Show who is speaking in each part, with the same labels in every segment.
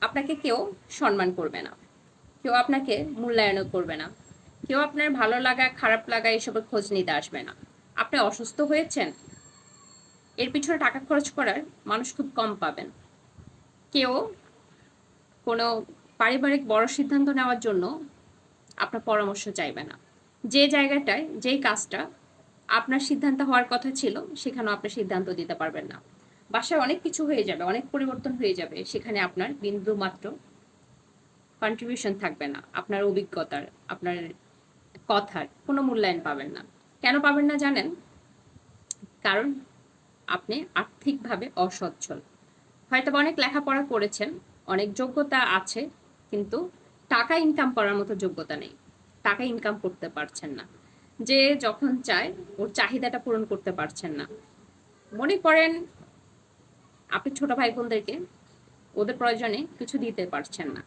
Speaker 1: আপনাকে কেউ সম্মান করবে না, কেউ আপনাকে মূল্যায়নও করবে না, কেউ আপনার ভালো লাগা খারাপ লাগা এসবের খোঁজ নিতে আসবে না। আপনি অসুস্থ হয়েছেন, এর পিছনে টাকা খরচ করার মানুষ খুব কম পাবেন। কেউ কোনো পারিবারিক বড় সিদ্ধান্ত নেওয়ার জন্য আপনার পরামর্শ চাইবে না। যে জায়গাটায় যেই কাজটা আপনার সিদ্ধান্ত হওয়ার কথা ছিল সেখানেও আপনি সিদ্ধান্ত দিতে পারবেন না। বাসায় অনেক কিছু হয়ে যাবে, অনেক পরিবর্তন হয়ে যাবে, সেখানে আপনার বিন্দু মাত্র কন্ট্রিবিউশন থাকবে না। আপনার অভিজ্ঞতার, আপনার কথার কোনো মূল্যায়ন পাবেন না। কেন পাবেন না জানেন? কারণ আপনি আর্থিকভাবে অসচ্ছল। হয়তো অনেক লেখাপড়া করেছেন, অনেক যোগ্যতা আছে, কিন্তু টাকা ইনকাম করার মতো যোগ্যতা নেই। টাকা ইনকাম করতে পারছেন না। যে যখন চায় ওর চাহিদাটা পূরণ করতে পারছেন না। মনে করেন আপনি ছোট ভাই বোনদেরকে ওদের প্রয়োজনে কিছু দিতে পারছেন না।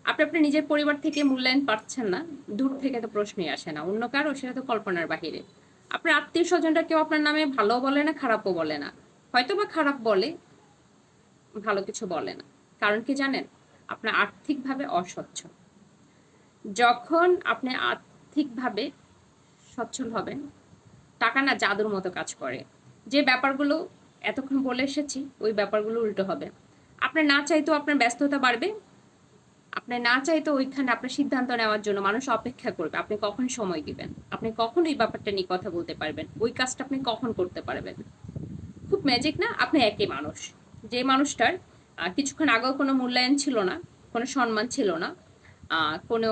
Speaker 1: আপনি আপনার নিজের পরিবার থেকে মূল্যায়ন পাচ্ছেন না, দূর থেকে তো প্রশ্নই আসে না। অন্য কারো সেটা তো কল্পনার বাহিরে। আপনার আত্মীয় স্বজনরা কেউ আপনার নামে ভালো বলে না, খারাপও বলে না। হয়তো বা খারাপ বলে, ভালো কিছু বলে না। কারণ কি জানেন? আপনার আর্থিকভাবে অসচ্ছল। যখন আপনি আর্থিকভাবে সচ্ছল হবেন, টাকা না জাদুর মতো কাজ করে। যে ব্যাপারগুলো এতক্ষণ বলে এসেছি ওই ব্যাপারগুলো উল্টো হবে। আপনার না চাইতেও আপনার ব্যস্ততা বাড়বে, আপনি না চাইতে ওইখানে আপনার সিদ্ধান্ত নেওয়ার জন্য মানুষ অপেক্ষা করবে। আপনি কখন সময় দিবেন, আপনি কখন এই ব্যাপারটা নিয়ে কথা বলতে পারবেন, ওই কাজটা আপনি কখন করতে পারবেন। খুব ম্যাজিক না? আপনি একই মানুষ। যে মানুষটার কিছুক্ষণ আগেও কোনো মূল্যায়ন ছিল না, কোনো সম্মান ছিল না, কোনো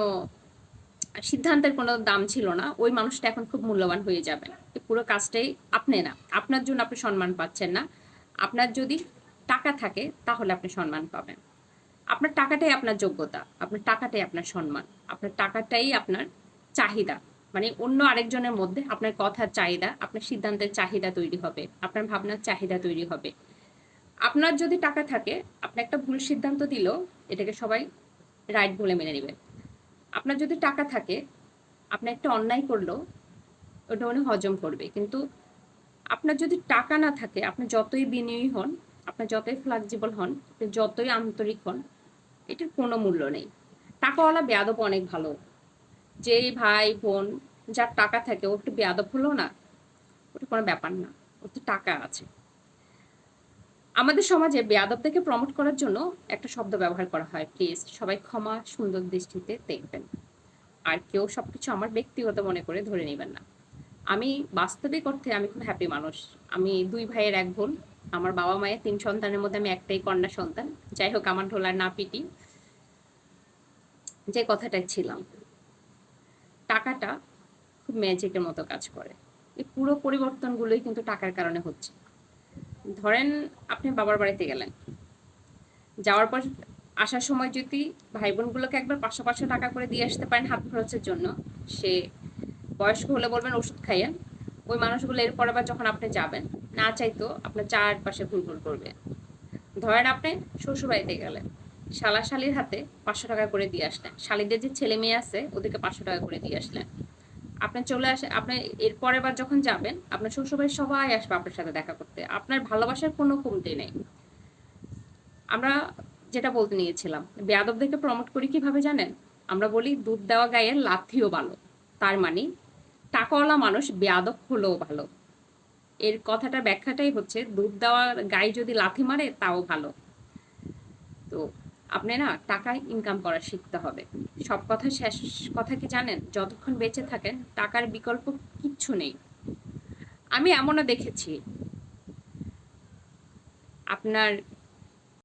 Speaker 1: সিদ্ধান্তের কোনো দাম ছিল না, ওই মানুষটা এখন খুব মূল্যবান হয়ে যাবেন। পুরো কাজটাই আপনি না, আপনার জন্য আপনি সম্মান পাচ্ছেন না। আপনার যদি টাকা থাকে তাহলে আপনি সম্মান পাবেন। আপনার টাকাটাই আপনার যোগ্যতা, আপনার টাকাটাই আপনার সম্মান, আপনার টাকাটাই আপনার চাহিদা। মানে অন্য আরেকজনের মধ্যে আপনার কথার চাহিদা, আপনার সিদ্ধান্তের চাহিদা তৈরি হবে, আপনার ভাবনার চাহিদা তৈরি হবে। আপনার যদি টাকা থাকে, আপনি একটা ভুল সিদ্ধান্ত দিলেও এটাকে সবাই রাইট বলে মেনে নেবেন। আপনার যদি টাকা থাকে, আপনি একটা অন্যায় করলেও ওটা উনি হজম করবে। কিন্তু আপনার যদি টাকা না থাকে, আপনি যতই বিনয়ী হন, আপনি যতই ফ্লেক্সিবল হন, আপনি যতই আন্তরিক হন, এটার কোনো মূল্য নেই। টাকাওয়ালা বেয়াদব অনেক ভালো। যে ভাই বোন যার টাকা থাকে ও একটু বেয়াদব হলো না, ওটা কোনো ব্যাপার না, ওর তো টাকা আছে। আমাদের সমাজে বেয়াদবদেরকে প্রমোট করার জন্য একটা শব্দ ব্যবহার করা হয়, প্লিজ সবাই ক্ষমা সুন্দর দৃষ্টিতে দেখবেন। আর কেউ সবকিছু আমার ব্যক্তিগত মনে করে ধরে নেবেন না। আমি বাস্তবিক অর্থে আমি খুব হ্যাপি মানুষ। আমি ২ ভাইয়ের ১ বোন। আমার বাবা মায়ের ৩ সন্তানের মধ্যে আমি একটাই কন্যা সন্তান। যাই হোক, আমার ঢোলার না পিটি। যে কথাটায় ছিলাম, টাকাটা খুব ম্যাজিকের মতো কাজ করে। এই পুরো পরিবর্তনগুলোই কিন্তু টাকার কারণে হচ্ছে। ধরেন আপনি বাবার বাড়িতে গেলেন, যাওয়ার পর আসার সময় যদি ভাই বোনগুলোকে একবার ৫০০ টাকা করে দিয়ে আসতে পারেন হাত খরচের জন্য, সে বয়স্ক হলে বলবেন ওষুধ খাইয়েন। ওই মানুষগুলো এরপর আবার যখন আপনি যাবেন, না চাইতেও আপনার চারপাশে ঘুরঘুর করবে। ধরেন আপনি শ্বশুরবাড়িতে গেলেন, শালা শালির হাতে ৫০০ টাকা করে দিয়ে আসলেন, শালিদের যে ছেলে মেয়ে আছে ওদেরকে ৫০০ টাকা করে দিয়ে আসলেন। আপনি চলে আসে, আপনি এর পরের বার যখন যাবেন আপনার শ্বশুরবাড়ির সবাই আসবে আপনার সাথে দেখা করতে। আপনার ভালোবাসার কোনো কমতি নেই। আমরা যেটা বলতে নিয়েছিলাম, বেয়াদবদেরকে প্রমোট করি কিভাবে জানেন? আমরা বলি দুধ দেওয়া গায়ের লাথিও ভালো। তার মানে টাকাওয়ালা মানুষ বেয়াদব হলেও ভালো। এর কথাটার ব্যাখ্যাটাই হচ্ছে দুধ দেওয়া গায়ে যদি লাথি মারে তাও ভালো। তো আপনি না টাকা ইনকাম করা শিখতে হবে। সব কথা শেষ কথা কি জানেন? যতক্ষণ বেঁচে থাকেন টাকার বিকল্প কিচ্ছু নেই। আমি এমনও দেখেছি আপনার